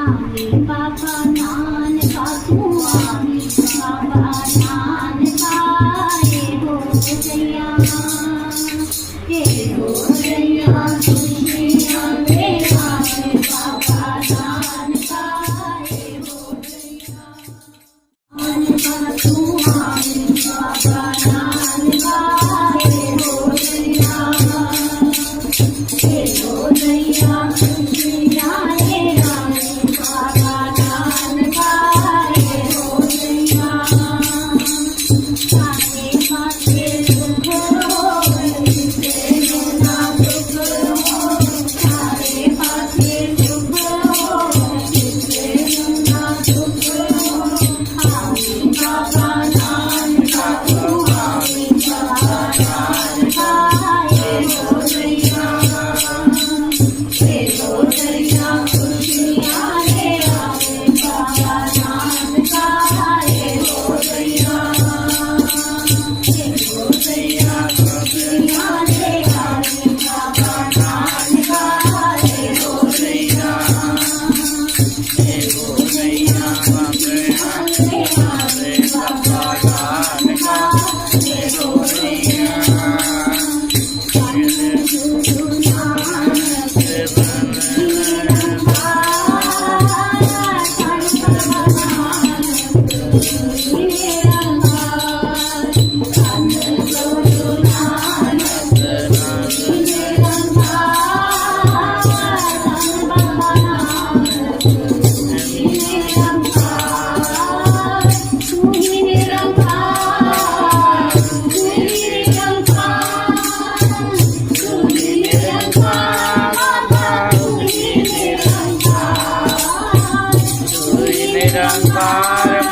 आवे बाबा नानका तू आवे बाबा नानका हे हो जैया हे हो जैया खुशी आवे आवे बाबा नानका हे हो जैया नानका तू आवे बाबा नानका हे हो जैया हे हो जैया खुशी आवे बाबा नानका हे हो जैया आगे पाछे दुख हो तेरे ना दुख हो आगे पाछे दुख हो तेरे ना दुख हो आवे बाबा नानका तू आवे बाबा नानका हे हो जैया खुशी आवे आवे बाबा नानका हे हो जैया खुशी आवे आवे बाबा नानका हे हो जैया खुशी आवे आवे बाबा नानका हे हो जैया નિરંકાર